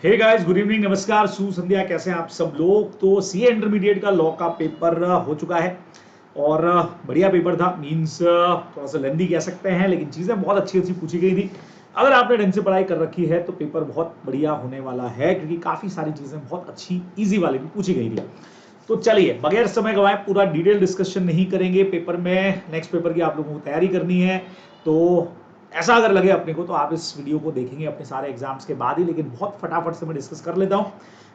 Hey guys, good evening, नमस्कार, शुभ संध्या। कैसे हैं आप सब लोग। तो सीए इंटरमीडिएट का लॉ का पेपर हो चुका है और बढ़िया पेपर था। मींस थोड़ा सा लेंदी कह सकते हैं, लेकिन चीज़ें बहुत अच्छी अच्छी पूछी गई थी। अगर आपने ढंग से पढ़ाई कर रखी है तो पेपर बहुत बढ़िया होने वाला है, क्योंकि काफ़ी सारी चीज़ें बहुत अच्छी ईजी वाली भी पूछी गई थी। तो चलिए, बगैर समय गवाए पूरा डिटेल डिस्कशन नहीं करेंगे पेपर में। नेक्स्ट पेपर की आप लोगों को तैयारी करनी है, तो ऐसा अगर लगे अपने को तो आप इस वीडियो को देखेंगे अपने सारे एग्जाम्स के बाद ही, लेकिन बहुत फटाफट से मैं डिस्कस कर लेता हूं।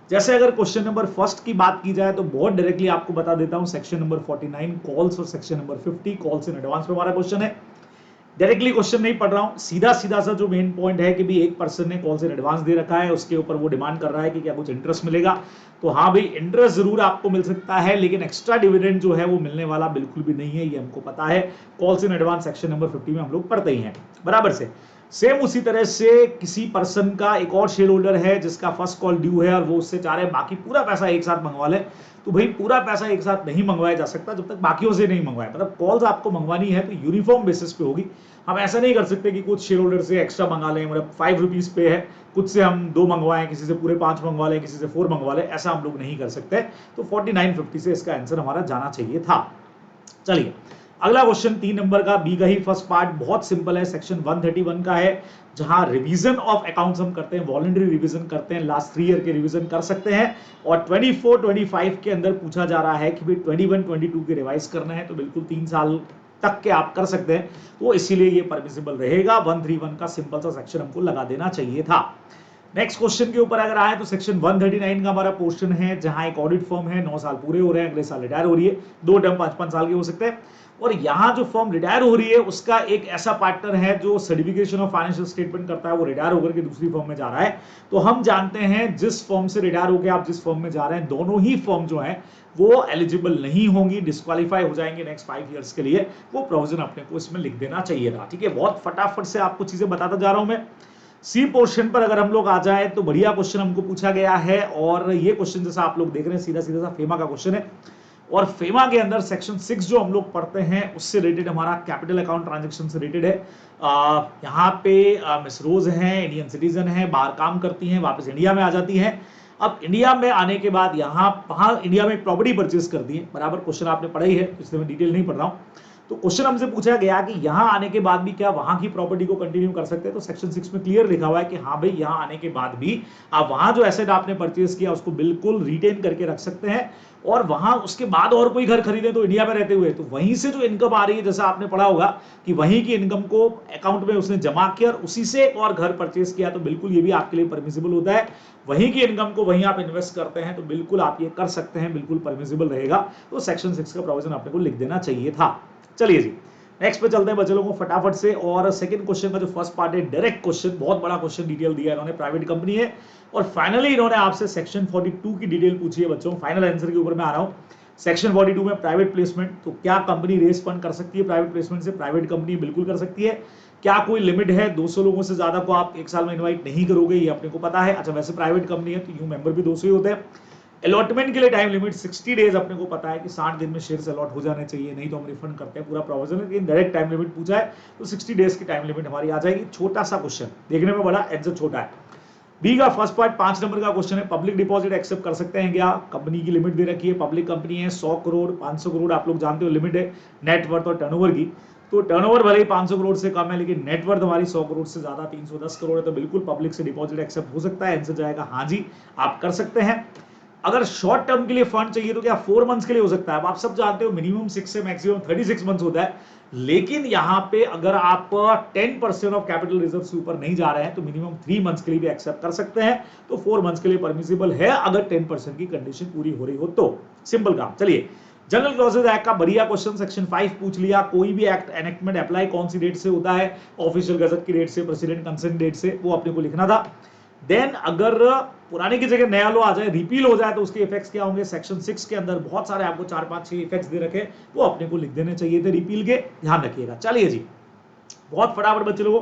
जैसे अगर क्वेश्चन नंबर फर्स्ट की बात की जाए तो बहुत डायरेक्टली आपको बता देता हूं, सेक्शन नंबर 49 कॉल्स और section number 50 calls in advance पे हमारा क्वेश्चन है। डायरेक्टली क्वेश्चन नहीं पढ़ रहा हूं, सीधा सीधा सा जो मेन पॉइंट है कि भी एक पर्सन ने कॉल से एडवांस दे रखा है, उसके ऊपर वो डिमांड कर रहा है कि क्या कुछ इंटरेस्ट मिलेगा। तो हाँ भाई, इंटरेस्ट जरूर आपको मिल सकता है, लेकिन एक्स्ट्रा डिविडेंड जो है वो मिलने वाला बिल्कुल भी नहीं है, ये हमको पता है। Calls in advance section number 50 में हम लोग पढ़ते ही हैं बराबर से। सेम उसी तरह से किसी पर्सन का एक और शेयर होल्डर है जिसका फर्स्ट कॉल ड्यू है और वो उससे चाह रहे हैं बाकी पूरा पैसा एक साथ मंगवा ले, तो भाई पूरा पैसा एक साथ नहीं मंगवाया जा सकता जब तक बाकियों से नहीं मंगवाया। मतलब कॉल्स आपको मंगवानी है तो यूनिफॉर्म बेसिस पे होगी। हम ऐसा नहीं कर सकते कि कुछ शेयर होल्डर से एक्स्ट्रा मंगा लें, मतलब 5 रुपीज पे है, कुछ से हम 2 मंगवाएं, किसी से पूरे 5 मंगवा लें, किसी से 4 मंगवा लें, ऐसा हम लोग नहीं कर सकते। तो 49-50 से इसका आंसर हमारा जाना चाहिए था। चलिए, अगला क्वेश्चन 3 नंबर का, बी का ही फर्स्ट पार्ट, बहुत सिंपल है, सेक्शन 131 का है, जहां रिवीजन ऑफ अकाउंट्स हम करते हैं, वॉलंटरी रिवीजन करते हैं, लास्ट 3 ईयर के रिवीजन कर सकते हैं। और 24-25 के अंदर पूछा जा रहा है कि भाई 21-22 के रिवाइज करना है, तो बिल्कुल 3 साल तक के आप कर सकते हैं, तो इसीलिए ये परमिसिबल रहेगा। 131 का सिंपल सा सेक्शन हमको लगा देना चाहिए था। नेक्स्ट क्वेश्चन के ऊपर अगर आए तो सेक्शन 139 का हमारा पोर्शन है, जहां एक ऑडिट फर्म है, 9 साल पूरे हो रहे हैं, अगले साल रिटायर हो रही है, 2 टर्म 5-5 साल के हो सकते हैं। और यहां जो फर्म रिटायर हो रही है उसका एक ऐसा पार्टनर है जो सर्टिफिकेशन ऑफ फाइनेंशियल स्टेटमेंट करता है, वो रिटायर होकर के दूसरी फर्म में जा रहा है। तो हम जानते हैं जिस फर्म से रिटायर होकर आप जिस फर्म में जा रहे हैं, दोनों ही फर्म जो है वो एलिजिबल नहीं होंगी, डिस्क्वालीफाई हो जाएंगे नेक्स्ट 5 इयर्स के लिए। वो प्रोविजन अपने को इसमें लिख देना चाहिए था। ठीक है, बहुत फटाफट से आपको चीजें बताता जा रहा हूं मैं। सी पोर्शन पर अगर हम लोग आ जाए तो बढ़िया क्वेश्चन हमको पूछा गया है, और ये क्वेश्चन जैसा आप लोग देख रहे हैं सीधा सीधा सा फेमा का क्वेश्चन है। और फेमा के अंदर सेक्शन 6 जो हम लोग पढ़ते हैं उससे रिलेटेड हमारा कैपिटल अकाउंट ट्रांजैक्शन से रिलेटेड है। यहाँ पे मिस रोज हैं, इंडियन सिटीजन है, बाहर काम करती हैं, वापस इंडिया में आ जाती हैं। अब इंडिया में आने के बाद यहाँ वहां इंडिया में प्रॉपर्टी परचेज करती है, बराबर क्वेश्चन आपने पढ़ा ही है, इसलिए मैं डिटेल नहीं पढ़ रहा हूँ। तो क्वेश्चन हमसे पूछा गया कि यहां आने के बाद भी क्या वहां की प्रॉपर्टी को कंटिन्यू कर सकते हैं। तो सेक्शन 6 में क्लियर लिखा हुआ है कि हाँ भाई, यहां आने के बाद भी आप वहां जो एसेट आपने परचेज किया उसको बिल्कुल रिटेन करके रख सकते हैं। और वहां उसके बाद और कोई घर खरीदे तो इंडिया में रहते हुए, तो वहीं से जो इनकम आ रही है, जैसा आपने पढ़ा होगा कि वहीं की इनकम को अकाउंट में उसने जमा किया और उसी से एक और घर परचेज किया, तो बिल्कुल ये भी आपके लिए परमिसिबल होता है। वहीं की इनकम को वहीं आप इन्वेस्ट करते हैं, तो बिल्कुल आप ये कर सकते हैं, बिल्कुल परमिसिबल रहेगा। तो सेक्शन 6 का प्रोविजन आपने को लिख देना चाहिए था। चलिए जी, नेक्स्ट पे चलते हैं बच्चे लोगों को फटाफट से। और सेकंड क्वेश्चन का जो फर्स्ट पार्ट है, डायरेक्ट क्वेश्चन, बहुत बड़ा क्वेश्चन डिटेल दिया इन्होंने, प्राइवेट कंपनी है। और फाइनली इन्होंने आपसे सेक्शन 42 की डिटेल पूछी है बच्चों। फाइनल आंसर के ऊपर मैं आ रहा हूं। सेक्शन 42 में प्राइवेट प्लेसमेंट, तो क्या कंपनी रेस फंड कर सकती है प्राइवेट प्लेसमेंट से? प्राइवेट कंपनी बिल्कुल कर सकती है। क्या कोई लिमिट है? 200 लोगों से ज्यादा को आप एक साल में इन्वाइट नहीं करोगे, ये अपने को पता है। अच्छा, वैसे प्राइवेट कंपनी है तो यूं मेंबर भी 200 ही होते हैं। अलॉटमेंट के लिए टाइम लिमिट 60 डेज, अपने को पता है कि 60 दिन में शेयर्स अलॉट हो जाने चाहिए, नहीं तो हम रिफंड करते हैं पूरा प्रोविजन। लेकिन डायरेक्ट टाइम लिमिट पूछा है तो 60 डेज की टाइम लिमिट हमारी आ जाएगी। छोटा सा क्वेश्चन, देखने में बड़ा, आंसर छोटा है। बी का फर्स्ट पार्ट 5 नंबर का क्वेश्चन है, पब्लिक डिपॉजिट एक्सेप्ट कर सकते हैं क्या? कंपनी की लिमिट दे रखी है, पब्लिक कंपनी है, 100 करोड़ 500 करोड़ आप लोग जानते हो लिमिट है नेटवर्थ और टर्नओवर की। तो टर्नओवर भले ही 500 करोड़ से कम है, लेकिन नेटवर्थ हमारी 100 करोड़ से ज्यादा 310 करोड़ है, तो बिल्कुल पब्लिक से डिपॉजिट एक्सेप्ट हो सकता है। आंसर जाएगा हाँ जी, आप कर सकते हैं। अगर शॉर्ट टर्म के लिए फंड चाहिए तो क्या 4 मंथ्स के लिए हो सकता है? अब आप सब जानते हो मिनिमम 6 से मैक्सिमम 36 मंथ्स होता है, लेकिन यहां पे अगर आप 10% ऑफ कैपिटल रिजर्व से ऊपर नहीं जा रहे हैं तो मिनिमम 3 मंथ्स के लिए भी एक्सेप्ट कर सकते हैं। तो 4 मंथ्स के लिए परमिसिबल है अगर 10% की कंडीशन पूरी हो रही हो तो। सिंपल काम। चलिए, जनरल क्लॉजेज एक्ट का बढ़िया क्वेश्चन, सेक्शन 5 पूछ लिया। कोई भी एक्ट एनेक्टमेंट अप्लाई कौन सी डेट से होता है? ऑफिशियल गजट की डेट से, प्रेसिडेंट कंसेंट डेट से, वो अपने को लिखना था। देन अगर पुराने की जगह नया लॉ आ जाए, रिपील हो जाए, तो उसके इफेक्ट्स क्या होंगे? सेक्शन 6 के अंदर बहुत सारे आपको 4-5-6 इफेक्ट्स दे रखे, वो अपने को लिख देने चाहिए थे रिपील के, ध्यान रखिएगा। चलिए जी, बहुत फटाफट बच्चे लोगों।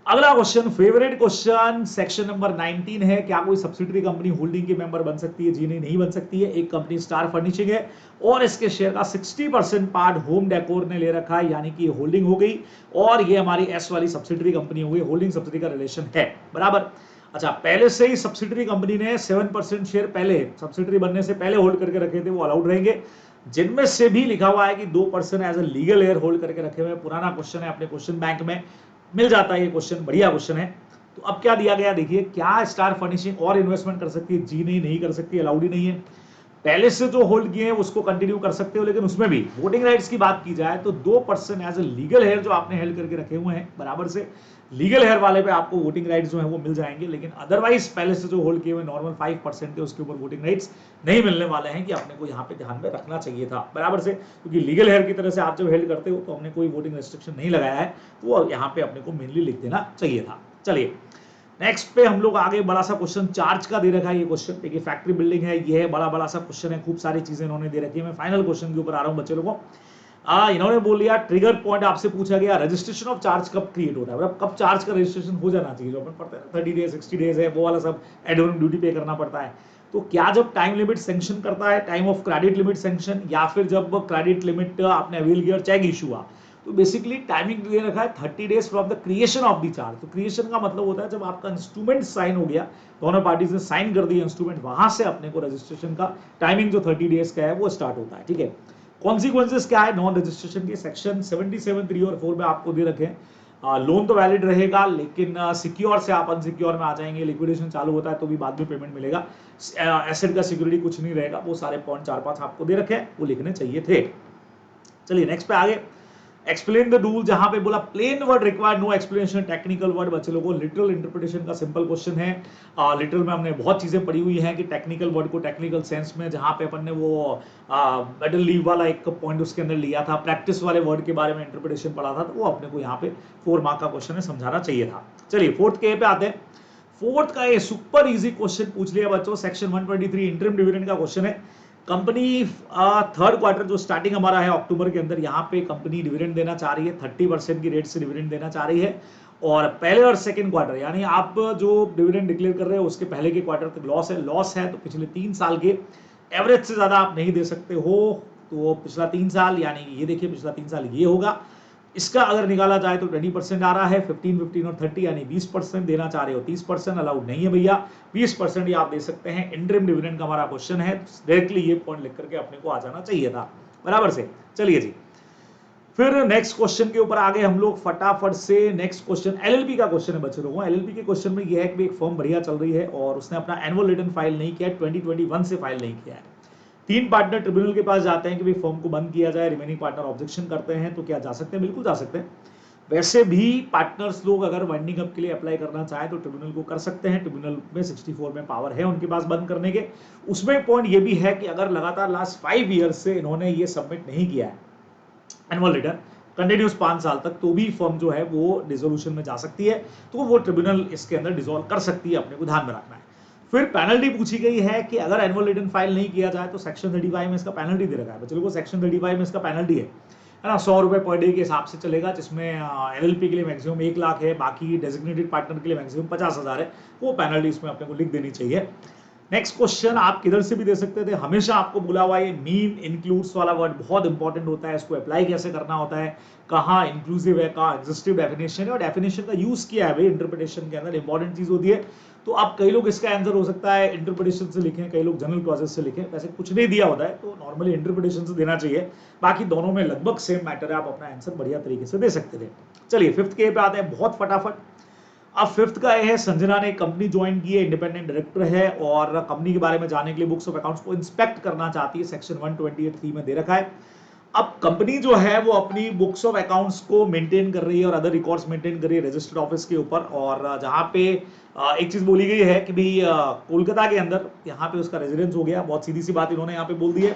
अगला question, favourite question, section number 19 है, क्या कोई सब्सिडरी कंपनी होल्डिंग के मेंबर बन सकती है? जी नहीं बन सकती है। एक कंपनी स्टार फर्निशिंग है और इसके शेयर का 60% पार्ट होम डेकोर ने ले रखा है, यानी कि होल्डिंग हो गई, और ये हमारी एस वाली सब्सिडरी कंपनी हो गई, होल्डिंग सब्सिडरी का रिलेशन है, बराबर। अच्छा, पहले से ही सब्सिडरी कंपनी ने 7% शेयर पहले सब्सिडरी बनने से पहले होल्ड करके रखे थे, वो अलाउड रहेंगे। जिनमें से भी लिखा हुआ है कि 2% एज ए लीगल एयर होल्ड करके रखे हुए, पुराना क्वेश्चन है, अपने क्वेश्चन बैंक में मिल जाता है ये क्वेश्चन, बढ़िया क्वेश्चन है। तो अब क्या दिया गया देखिए, क्या स्टार फर्निशिंग और इन्वेस्टमेंट कर सकती है? जी नहीं कर सकती, अलाउड ही नहीं है। पहले से जो होल्ड किए हैं उसको कंटिन्यू कर सकते हो, लेकिन उसमें भी वोटिंग राइट्स की बात की जाए तो 2% एज ए लीगल हेयर जो आपने हेल्ड करके रखे हुए हैं, बराबर से लीगल हेयर वाले पे आपको वोटिंग राइट्स जो है वो मिल जाएंगे। लेकिन अदरवाइज पहले से जो होल्ड किए हुए नॉर्मल 5% थे उसके ऊपर वोटिंग राइट्स नहीं मिलने वाले हैं, कि अपने को यहाँ पे ध्यान में रखना चाहिए था, बराबर से। क्योंकि लीगल हेयर की तरह से आप जब हेल्ड करते हो तो हमने कोई वोटिंग रेस्ट्रिक्शन नहीं लगाया है, तो यहाँ पे अपने को मेनली लिख देना चाहिए था। चलिए नेक्स्ट पे हम लोग आगे, बड़ा सा क्वेश्चन चार्ज का दे रखा है ये क्वेश्चन, देखिए फैक्ट्री बिल्डिंग है, ये है बड़ा सा क्वेश्चन है, खूब सारी चीजें इन्होंने दे रखी है। मैं फाइनल क्वेश्चन के ऊपर आ रहा हूँ बच्चे लोगों को। इन्होंने बोल दिया ट्रिगर पॉइंट आपसे पूछा गया, रजिस्ट्रेशन ऑफ चार्ज कब क्रिएट होता है, मतलब कब चार्ज का रजिस्ट्रेशन हो जाना चाहिए, जो अपन पढ़ते हैं 30 डेज 60 डेज है, वो वाला सब एडवांस ड्यूटी पे करना पड़ता है। तो क्या जब टाइम लिमिट सेंक्शन करता है, time of credit limit sanction, या फिर जब क्रेडिट लिमिट आपने अवेल किया और चेक इशू हुआ, तो बेसिकली टाइमिंग दे रखा है 30 days from the creation of the charge. तो क्रिएशन का मतलब होता है जब आपका इंस्ट्रूमेंट साइन हो गया, दोनों पार्टीज ने साइन कर दिया इंस्ट्रूमेंट, वहां से अपने को रजिस्ट्रेशन का टाइमिंग जो 30 डेज का है वो स्टार्ट होता है, ठीक है। कॉन्सिक्वेंसेस क्या है नॉन रजिस्ट्रेशन के, सेक्शन 77 3 और 4 में आपको दे रखे हैं। लोन तो वैलिड रहेगा, लेकिन सिक्योर से आप अनसिक्योर में आ जाएंगे, लिक्विडेशन चालू होता है तो भी बाद में पेमेंट मिलेगा, एसेट का सिक्योरिटी कुछ नहीं रहेगा, वो सारे पॉइंट 4-5 आपको दे रखे हैं, वो लिखने चाहिए थे। चलिए नेक्स्ट पे आगे, एक्सप्लेन द रूल, जहां पे बोला plain word required, no explanation, technical word बच्चे लोगों को लिटरल इंटरप्रिटेशन का सिंपल क्वेश्चन है। लिटरल में हमने बहुत चीजें पढ़ी हुई हैं कि टेक्निकल वर्ड को टेक्निकल सेंस में, जहां पे अपन ने वो मेडल लीव वाला एक पॉइंट उसके अंदर लिया था, प्रैक्टिस वाले वर्ड के बारे में इंटरप्रिटेशन पढ़ा था, तो वो अपने को यहाँ पे 4 मार्क का क्वेश्चन है, समझाना चाहिए था। चलिए फोर्थ के पे आते हैं। फोर्थ का ये सुपर इजी क्वेश्चन पूछ लिया बच्चों, सेक्शन 123 इंटरिम डिविडेंड का क्वेश्चन है। कंपनी थर्ड क्वार्टर जो स्टार्टिंग हमारा है अक्टूबर के अंदर, यहाँ पे कंपनी डिविडेंड देना चाह रही है, 30% की रेट से डिविडेंड देना चाह रही है। और पहले और सेकंड क्वार्टर, यानी आप जो डिविडेंड डिक्लेयर कर रहे हो उसके पहले के क्वार्टर तक लॉस है तो पिछले 3 साल के एवरेज से ज्यादा आप नहीं दे सकते हो। तो पिछला 3 साल, यानी ये देखिए पिछला 3 साल ये होगा, इसका अगर निकाला जाए तो 20% आ रहा है, 15 और 30 यानी 20% देना चाह रहे हो, 30% अलाउड नहीं है भैया, 20% ही आप दे सकते हैं। इंटरिम डिविडेंड का हमारा क्वेश्चन है, डायरेक्टली ये पॉइंट लिख करके अपने को आ जाना चाहिए था, बराबर से। चलिए जी, फिर नेक्स्ट क्वेश्चन के ऊपर आगे हम लोग फटाफट से। नेक्स्ट क्वेश्चन एलएलपी का क्वेश्चन है बच्चे लोगों। एलएलपी के क्वेश्चन में यह है कि एक फर्म बढ़िया चल रही है और उसने अपना एनुअल रिटर्न फाइल नहीं किया है, 2021 से फाइल नहीं किया है। 3 पार्टनर ट्रिब्यूनल के पास जाते हैं कि भाई फर्म को बंद किया जाए, रिमेनिंग पार्टनर ऑब्जेक्शन करते हैं, तो क्या जा सकते हैं? बिल्कुल जा सकते हैं। वैसे भी पार्टनर्स लोग अगर वाइंडिंग अप के लिए अप्लाई करना चाहे तो ट्रिब्यूनल को कर सकते हैं, ट्रिब्यूनल में 64 में पावर है उनके पास बंद करने के। उसमें पॉइंट ये भी है कि अगर लगातार लास्ट 5 ईयर से इन्होंने ये सबमिट नहीं किया है एनुअल रिटर्न कंटिन्यूस 5 साल तक, तो भी फर्म जो है वो डिसोल्यूशन में जा सकती है, तो वो ट्रिब्यूनल इसके अंदर डिसॉल्व कर सकती है, अपने को ध्यान में रखना है। फिर पेनल्टी पूछी गई है कि अगर एनुअल रिटर्न फाइल नहीं किया जाए तो सेक्शन 35 में इसका पेनल्टी दे रखा है बच्चों को, सेक्शन 35 में इसका पेनल्टी है ना, 100 रुपए पर डे के हिसाब से चलेगा, जिसमें एलएलपी के लिए मैक्सिमम 1 लाख है, बाकी डेजिग्नेटेड पार्टनर के लिए मैक्सिमम 50,000 है, वो पेनल्टी इसमें अपने को लिख देनी चाहिए। नेक्स्ट क्वेश्चन आप किधर से भी दे सकते थे, हमेशा आपको बोला हुआ ये मीन इंक्लूड्स वाला वर्ड बहुत इंपॉर्टेंट होता है, इसको अप्लाई कैसे करना होता है, कहाँ इंक्लूसिव है, कहाँ एग्जिस्टिव डेफिनेशन है, और डेफिनेशन का यूज किया है भाई इंटरप्रिटेशन के अंदर, इंपॉर्टेंट चीज होती है। तो अब कई लोग इसका आंसर हो सकता है इंटरप्रिटेशन से लिखें, कई लोग जनरल क्लॉजेस से लिखें, वैसे कुछ नहीं दिया होता है तो नॉर्मली इंटरप्रिटेशन से देना चाहिए, बाकी दोनों में लगभग सेम मैटर है, आप अपना आंसर बढ़िया तरीके से दे सकते थे। चलिए फिफ्थ के पे आते हैं बहुत फटाफट। अब फिफ्थ का है संजना ने कंपनी ज्वाइन की है, इंडिपेंडेंट डायरेक्टर है और कंपनी के बारे में जानने के लिए बुक्स ऑफ अकाउंट्स को इंस्पेक्ट करना चाहती है, सेक्शन 128(3) में दे रखा है। अब कंपनी जो है वो अपनी बुक्स ऑफ अकाउंट्स को मेंटेन कर रही है और अदर रिकॉर्ड्स मेंटेन कर रही है रजिस्टर्ड ऑफिस के ऊपर, और जहां पे एक चीज बोली गई है कि भाई कोलकाता के अंदर यहाँ पे उसका रेजिडेंस हो गया, बहुत सीधी सी बात इन्होंने यहाँ पे बोल दी है।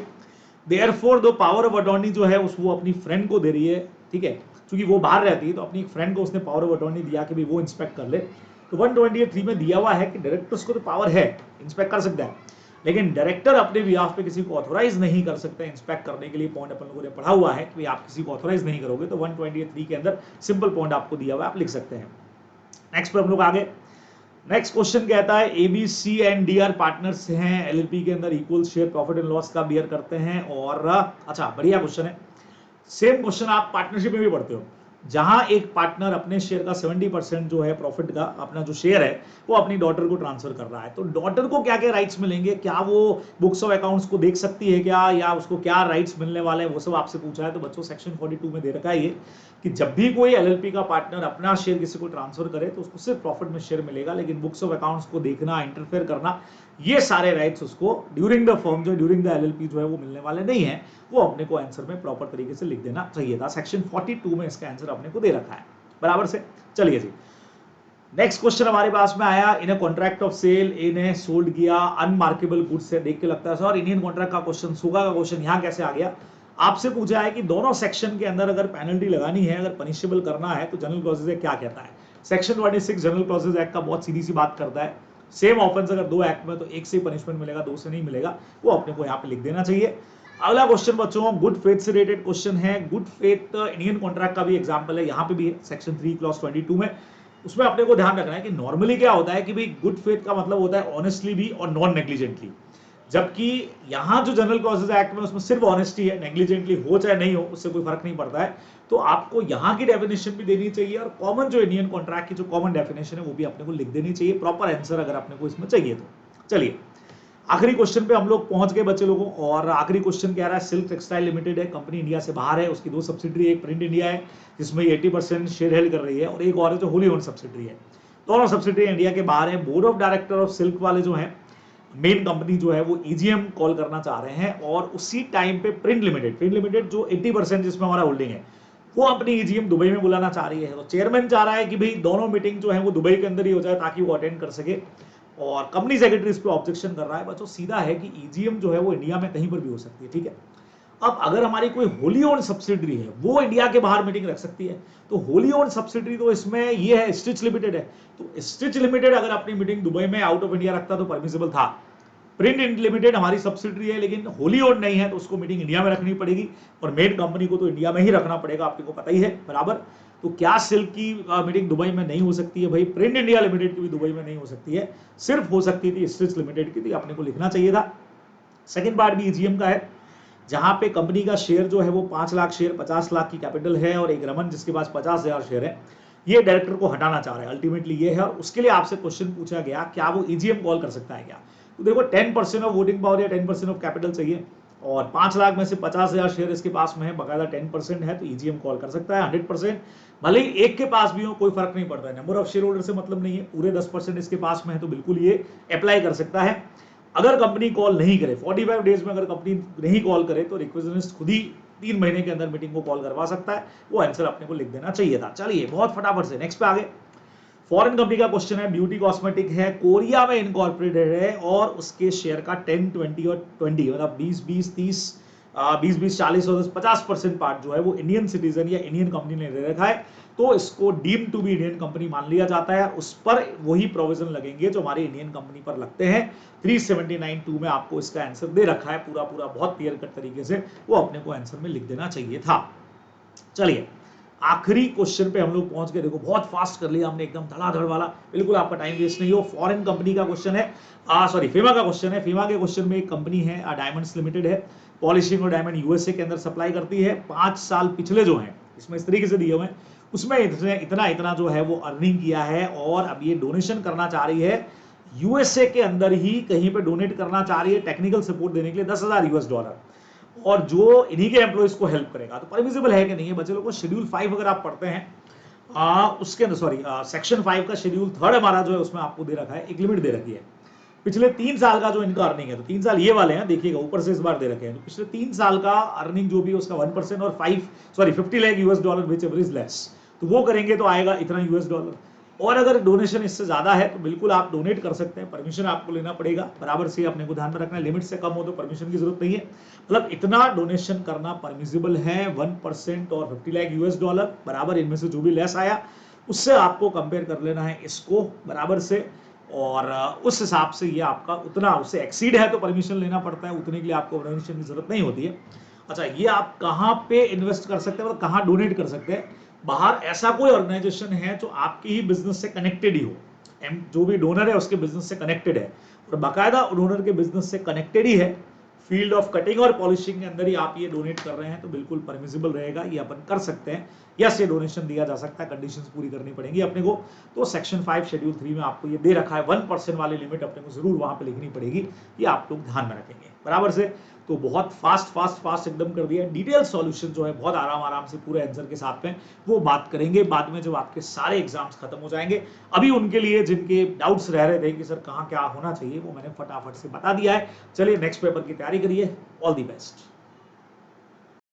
देयरफॉर दो पावर ऑफ अटॉर्नी जो है वो अपनी फ्रेंड को दे रही है, ठीक है, क्योंकि वो बाहर रहती है तो अपनी फ्रेंड को उसने पावर ऑफ अटॉर्नी दिया कि भाई वो इंस्पेक्ट कर ले। तो 128(3) में दिया हुआ है कि डायरेक्टर्स को तो पावर है, इंस्पेक्ट कर सकता है, लेकिन डायरेक्टर अपने बिहाफ पे किसी को ऑथोराइज नहीं कर सकते इंस्पेक्ट करने के लिए। पॉइंट अपन लोगों ने पढ़ा हुआ है कि आप किसी को ऑथोराइज नहीं करोगे, तो 128(3) के अंदर सिंपल पॉइंट आपको दिया हुआ है, आप लिख सकते हैं। नेक्स्ट पे हम लोग आगे, नेक्स्ट क्वेश्चन कहता है एबीसी एंड डीआर पार्टनर्स हैं एलएलपी के अंदर, equal share profit and loss का बियर करते हैं। और अच्छा बढ़िया क्वेश्चन है, सेम क्वेश्चन आप पार्टनरशिप में भी पढ़ते हो। जहां एक पार्टनर अपने शेयर का 70% जो है प्रॉफिट का अपना जो शेयर है वो अपनी डॉटर को ट्रांसफर कर रहा है। तो डॉटर को क्या क्या राइट्स मिलेंगे, क्या वो बुक्स ऑफ अकाउंट्स को देख सकती है क्या, या उसको क्या राइट्स मिलने वाले हैं, वो सब आपसे पूछा है। तो बच्चों सेक्शन 42 में दे रखा है ये कि जब भी कोई एलएलपी का पार्टनर अपना शेयर किसी को ट्रांसफर करे तो उसको सिर्फ प्रॉफिट में शेयर मिलेगा, लेकिन बुक्स ऑफ अकाउंट्स को देखना, इंटरफेयर करना, ये सारे राइट्स उसको ड्यूरिंग द फर्म जो ड्यूरिंग द एलएलपी जो है वो मिलने वाले नहीं है। वो अपने को आंसर में प्रॉपर तरीके से लिख देना चाहिए था। सेक्शन 42 में इसका आंसर अपने को दे रखा है बराबर से। चलिए जी, नेक्स्ट क्वेश्चन हमारे पास में आया, इन कॉन्ट्रैक्ट ऑफ सेल इन्हें सोल्ड किया अनमार्केबल गुड्स से। देख के लगता है सर इंडियन कॉन्ट्रैक्ट का क्वेश्चन, सुगा का क्वेश्चन यहाँ कैसे आ गया। आपसे पूछा है कि दोनों सेक्शन के अंदर अगर पेनल्टी लगानी है, अगर पनिशेबल करना है, तो जनरल क्लॉजेज एक्ट क्या कहता है। सेक्शन 26 जनरल क्लॉजेज एक्ट का बहुत सीधी सी बात करता है, सेम ऑफेंस अगर दो एक्ट में तो एक से पनिशमेंट मिलेगा, दो से नहीं मिलेगा। वो अपने को यहाँ पे लिख देना चाहिए। अगला क्वेश्चन बच्चों गुड फेथ से रिलेटेड क्वेश्चन है। गुड फेथ इंडियन कॉन्ट्रैक्ट का भी एग्जांपल है, यहाँ पे भी सेक्शन 3 क्लॉज 22 में। उसमें अपने को ध्यान रखना है कि नॉर्मली क्या होता है कि भाई गुड फेथ का मतलब होता है ऑनेस्टली भी और नॉन नेग्लिजेंटली, जबकि यहाँ जो जनरल क्लॉजेज एक्ट में उसमें सिर्फ ऑनेस्टी है, नेग्लिजेंटली हो चाहे नहीं हो उससे कोई फर्क नहीं पड़ता है। तो आपको यहाँ की डेफिनेशन भी देनी चाहिए और कॉमन जो इंडियन कॉन्ट्रैक्ट की जो कॉमन डेफिनेशन है वो भी अपने को लिख देनी चाहिए, प्रॉपर आंसर अगर अपने को इसमें चाहिए तो। चलिए आखिरी क्वेश्चन पे हम लोग पहुंच गए बच्चे लोगों, और आखिरी क्वेश्चन कह रहा है सिल्क टेक्सटाइल लिमिटेड है, कंपनी इंडिया से बाहर है, उसकी दो सब्सिडरी, एक प्रिंट इंडिया है जिसमें 80% शेयर हेल्ड कर रही है, और एक और है जो होली ओन सब्सिडरी है। दोनों सब्सिडरी इंडिया के बाहर है। Board of director of silk वाले जो है मेन कंपनी जो है वो ईजीएम कॉल करना चाह रहे हैं, और उसी टाइम पे प्रिंट लिमिटेड जो 80% जिसमें हमारा होल्डिंग है वो अपनी ईजीएम दुबई में बुलाना चाह रही है। तो चेयरमैन चाह रहा है कि भाई दोनों मीटिंग जो है वो दुबई के अंदर ही हो जाए ताकि वो अटेंड कर सके, और कंपनी सेक्रेटरी इस पे ऑब्जेक्शन कर रहा है। बच्चों सीधा है कि ईजीएम जो है वो इंडिया में कहीं पर भी हो सकती है, ठीक है। अब अगर हमारी कोई होली ओन सब्सिडरी है वो इंडिया के बाहर मीटिंग रख सकती है, तो होली ओन सब्सिडरी तो इसमें ये है स्टिच लिमिटेड है, तो स्टिच लिमिटेड अगर अपनी मीटिंग दुबई में आउट ऑफ इंडिया रखता तो परमिसिबल था। प्रिंट लिमिटेड हमारी सब्सिडरी है लेकिन होली ओन नहीं है, तो उसको मीटिंग इंडिया में रखनी पड़ेगी, और मेन कंपनी को तो इंडिया में ही रखना पड़ेगा, आपको पता ही है बराबर। तो क्या सिल्क की मीटिंग दुबई में नहीं हो सकती है भाई, प्रिंट इंडिया लिमिटेड की भी दुबई में नहीं हो सकती है, सिर्फ हो सकती थी स्टिच लिमिटेड की, तो अपने को लिखना चाहिए था। सेकंड पार्ट भी ईजीएम का है, जहां पे कंपनी का शेयर जो है वो 5 लाख शेयर, 50 लाख की कैपिटल है, और एक रमन जिसके पास 50,000 शेयर है, ये डायरेक्टर को हटाना चाह रहा है, अल्टीमेटली ये है। और उसके लिए आपसे क्वेश्चन पूछा गया क्या वो ईजीएम कॉल कर सकता है क्या। तो देखो 10% ऑफ वोटिंग पावर या 10% ऑफ कैपिटल चाहिए, और 5 लाख में से 50,000 शेयर इसके पास में है, बकायदा 10% है, तो ईजीएम कॉल कर सकता है 100%। भले ही एक के पास भी हो कोई फर्क नहीं पड़ता है, नंबर ऑफ शेयर होल्डर से मतलब नहीं है, पूरे 10% इसके पास में है तो बिल्कुल ये अप्लाई कर सकता है। अगर कंपनी कॉल नहीं करे 45 डेज में, अगर कंपनी नहीं कॉल करे तो रिक्वेजनिस्ट खुद ही 3 महीने के अंदर मीटिंग को कॉल करवा सकता है। वो आंसर अपने को लिख देना चाहिए था। चलिए बहुत फटाफट से नेक्स्ट पे आगे। फॉरेन कंपनी का क्वेश्चन है, ब्यूटी कॉस्मेटिक है, कोरिया में इनकॉर्पोरेटेड है, और उसके शेयर का 10, 20 और 20 मतलब 20, 30, 20, 40 और 50% पार्ट जो है वो इंडियन सिटीजन या इंडियन कंपनी ने ले रखा है, तो इसको deem to be Indian company मान लिया जाता है। उस पर वही प्रोविजन लगेंगे जो हमारी इंडियन कंपनी पर लगते हैं। 379(2) में आपको इसका आंसर दे रखा है पूरा बहुत क्लियर कट तरीके से, वो अपने को आंसर में लिख देना चाहिए था। चलिए आखिरी क्वेश्चन पे हम लोग पहुंच गए। देखो बहुत फास्ट कर लिया हमने, एकदम धड़ाधड़ वाला, बिल्कुल आपका टाइम वेस्ट नहीं हो। फॉरेन कंपनी का क्वेश्चन है, सॉरी फीमा का क्वेश्चन है। फीमा के क्वेश्चन में एक कंपनी है डायमंड्स लिमिटेड है, पॉलिशिंग और डायमंड यूएसए के अंदर सप्लाई करती है। 5 साल पिछले जो हैं इसमें इस तरीके से दिए हुए हैं, उसमें इतना जो है वो अर्निंग किया है, और अब ये डोनेशन करना चाह रही है यूएसए के अंदर ही कहीं पे डोनेट करना चाह रही है टेक्निकल सपोर्ट देने के लिए $10,000, और जो इन्हीं के एम्प्लॉइज को हेल्प करेगा। तो परमिसिबल है कि नहीं है बच्चे लोगों को। शेड्यूल 5 अगर आप पढ़ते हैं उसके अंदर सॉरी सेक्शन 5 का शेड्यूल 3 हमारा जो है उसमें आपको दे रखा है, एक लिमिट दे रखी है पिछले 3 साल का जो इनका अर्निंग है। तो 3 साल ये वाले हैं, देखिएगा ऊपर से इस बार दे रखे हैं। तो पिछले 3 साल का अर्निंग जो भी है उसका 1% और 50 lakh $US which ever is less, तो वो करेंगे तो आएगा इतना $US। और अगर डोनेशन इससे ज्यादा है तो बिल्कुल आप डोनेट कर सकते हैं, परमिशन आपको लेना पड़ेगा बराबर से, अपने को ध्यान में रखना है। लिमिट से कम हो तो परमिशन की जरूरत नहीं है, मतलब इतना डोनेशन करना परमिसिबल है। 1% और 50 लाख $US बराबर, इनमें से जो भी लेस आया उससे आपको कंपेयर कर लेना है इसको बराबर से, और उस हिसाब से ये आपका उतना, उससे एक्सीड है तो परमिशन लेना पड़ता है, उतने के लिए आपको डोनेशन की जरूरत नहीं होती है। अच्छा ये आप कहाँ पे इन्वेस्ट कर सकते हैं, मतलब कहाँ डोनेट कर सकते हैं। बाहर ऐसा कोई ऑर्गेनाइजेशन है जो आपके ही बिजनेस से कनेक्टेड ही हो, जो भी डोनर है उसके बिजनेस से कनेक्टेड है, और बाकायदा डोनर के बिजनेस से कनेक्टेड ही है, फील्ड ऑफ कटिंग और पॉलिशिंग के अंदर ही आप ये डोनेट कर रहे हैं तो बिल्कुल परमिसिबल रहेगा, ये अपन कर सकते हैं। यस, ये डोनेशन दिया जा सकता है, कंडीशंस पूरी करनी पड़ेंगी अपने को। तो सेक्शन 5 शेड्यूल 3 में आपको ये दे रखा है, 1% वाली लिमिट अपने को जरूर वहां पे लिखनी पड़ेगी, ये आप लोग ध्यान में रखेंगे बराबर से। तो बहुत फास्ट एकदम कर दिया। डिटेल सॉल्यूशन जो है बहुत आराम से पूरे आंसर के साथ में वो बात करेंगे बाद में जब आपके सारे एग्जाम्स खत्म हो जाएंगे। अभी उनके लिए जिनके डाउट्स रह रहे थे कि सर कहाँ क्या होना चाहिए, वो मैंने फटाफट से बता दिया है। चलिए नेक्स्ट पेपर की तैयारी करिए। All the best.